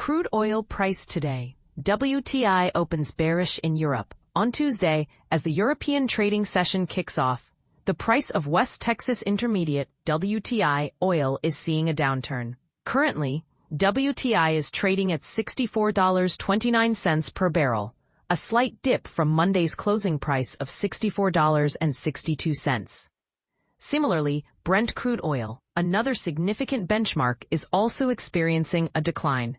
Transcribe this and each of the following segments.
Crude oil price today. WTI opens bearish in Europe. On Tuesday, as the European trading session kicks off, the price of West Texas Intermediate WTI oil is seeing a downturn. Currently, WTI is trading at $64.29 per barrel, a slight dip from Monday's closing price of $64.62. Similarly, Brent crude oil, another significant benchmark, is also experiencing a decline.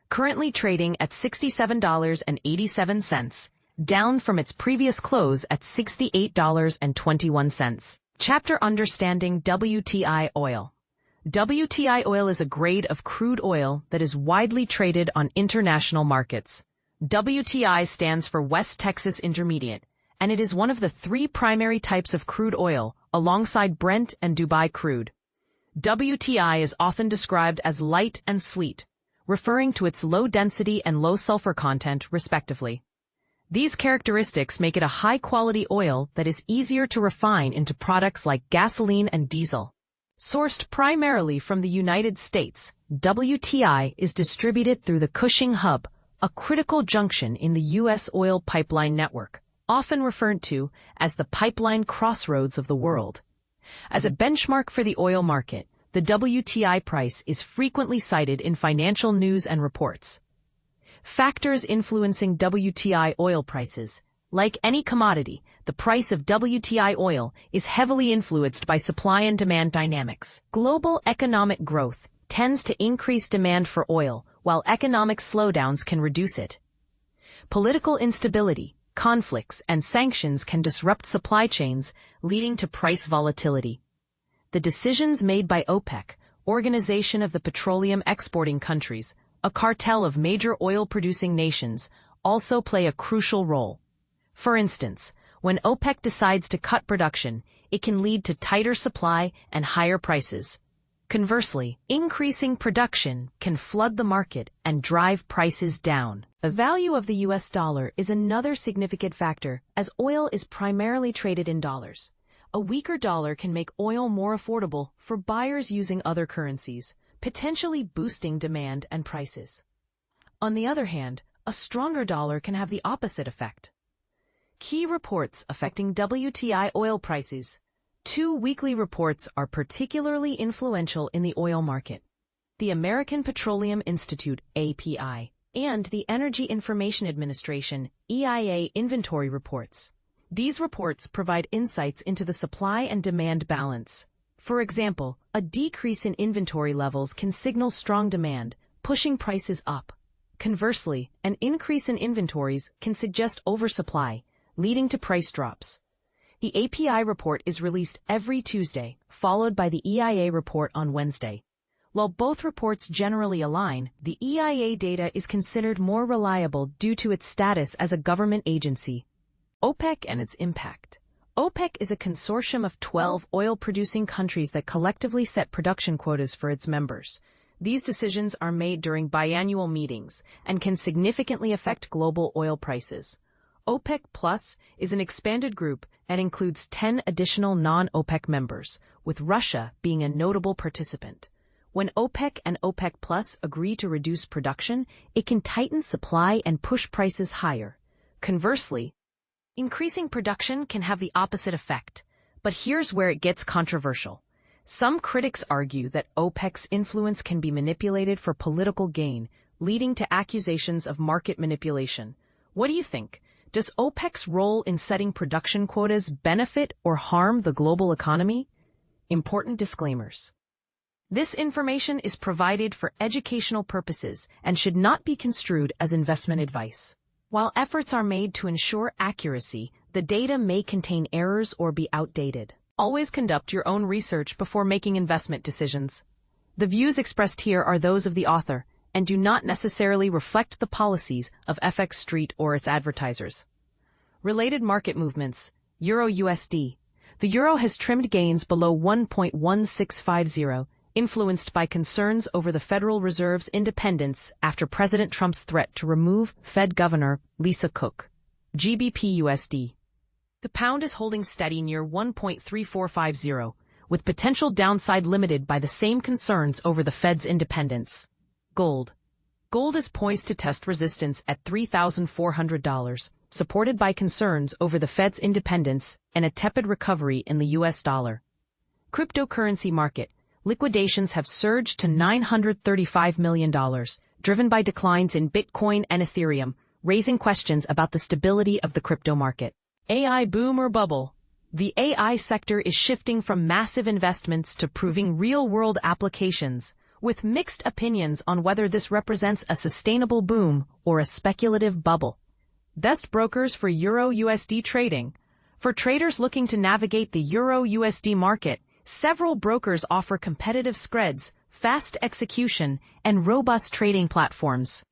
Currently trading at $67.87, down from its previous close at $68.21. Chapter Understanding WTI Oil. WTI oil is a grade of crude oil that is widely traded on international markets. WTI stands for West Texas Intermediate, and it is one of the three primary types of crude oil, alongside Brent and Dubai crude. WTI is often described as light and sweet, referring to its low density and low sulfur content, respectively. These characteristics make it a high-quality oil that is easier to refine into products like gasoline and diesel. Sourced primarily from the United States, WTI is distributed through the Cushing Hub, a critical junction in the U.S. oil pipeline network, often referred to as the pipeline crossroads of the world. As a benchmark for the oil market, the WTI price is frequently cited in financial news and reports. Factors influencing WTI oil prices. Like any commodity, the price of WTI oil is heavily influenced by supply and demand dynamics. Global economic growth tends to increase demand for oil, while economic slowdowns can reduce it. Political instability, conflicts, and sanctions can disrupt supply chains, leading to price volatility. The decisions made by OPEC, Organization of the Petroleum Exporting Countries, a cartel of major oil-producing nations, also play a crucial role. For instance, when OPEC decides to cut production, it can lead to tighter supply and higher prices. Conversely, increasing production can flood the market and drive prices down. The value of the U.S. dollar is another significant factor, as oil is primarily traded in dollars. A weaker dollar can make oil more affordable for buyers using other currencies, potentially boosting demand and prices. On the other hand, a stronger dollar can have the opposite effect. Key reports affecting WTI oil prices. 2 weekly reports are particularly influential in the oil market: the American Petroleum Institute (API) and the Energy Information Administration (EIA) inventory reports. These reports provide insights into the supply and demand balance. For example, a decrease in inventory levels can signal strong demand, pushing prices up. Conversely, an increase in inventories can suggest oversupply, leading to price drops. The API report is released every Tuesday, followed by the EIA report on Wednesday. While both reports generally align, the EIA data is considered more reliable due to its status as a government agency. OPEC and its impact. OPEC is a consortium of 12 oil-producing countries that collectively set production quotas for its members. These decisions are made during biannual meetings and can significantly affect global oil prices. OPEC Plus is an expanded group and includes 10 additional non-OPEC members, with Russia being a notable participant. When OPEC and OPEC Plus agree to reduce production, it can tighten supply and push prices higher. Conversely, increasing production can have the opposite effect. But here's where it gets controversial. Some critics argue that OPEC's influence can be manipulated for political gain, leading to accusations of market manipulation. What do you think? Does OPEC's role in setting production quotas benefit or harm the global economy? Important disclaimers. This information is provided for educational purposes and should not be construed as investment advice. While efforts are made to ensure accuracy, the data may contain errors or be outdated. Always conduct your own research before making investment decisions. The views expressed here are those of the author and do not necessarily reflect the policies of FX Street or its advertisers. Related market movements. Euro USD. The euro has trimmed gains below 1.1650, influenced by concerns over the Federal Reserve's independence after President Trump's threat to remove Fed Governor Lisa Cook. GBP USD. The pound is holding steady near 1.3450, with potential downside limited by the same concerns over the Fed's independence. Gold. Gold is poised to test resistance at $3,400, supported by concerns over the Fed's independence and a tepid recovery in the U.S. dollar. Cryptocurrency market. Liquidations have surged to $935 million, driven by declines in Bitcoin and Ethereum, raising questions about the stability of the crypto market. AI boom or bubble? The AI sector is shifting from massive investments to proving real-world applications, with mixed opinions on whether this represents a sustainable boom or a speculative bubble. Best brokers for Euro-USD trading. For traders looking to navigate the Euro-USD market, several brokers offer competitive spreads, fast execution, and robust trading platforms.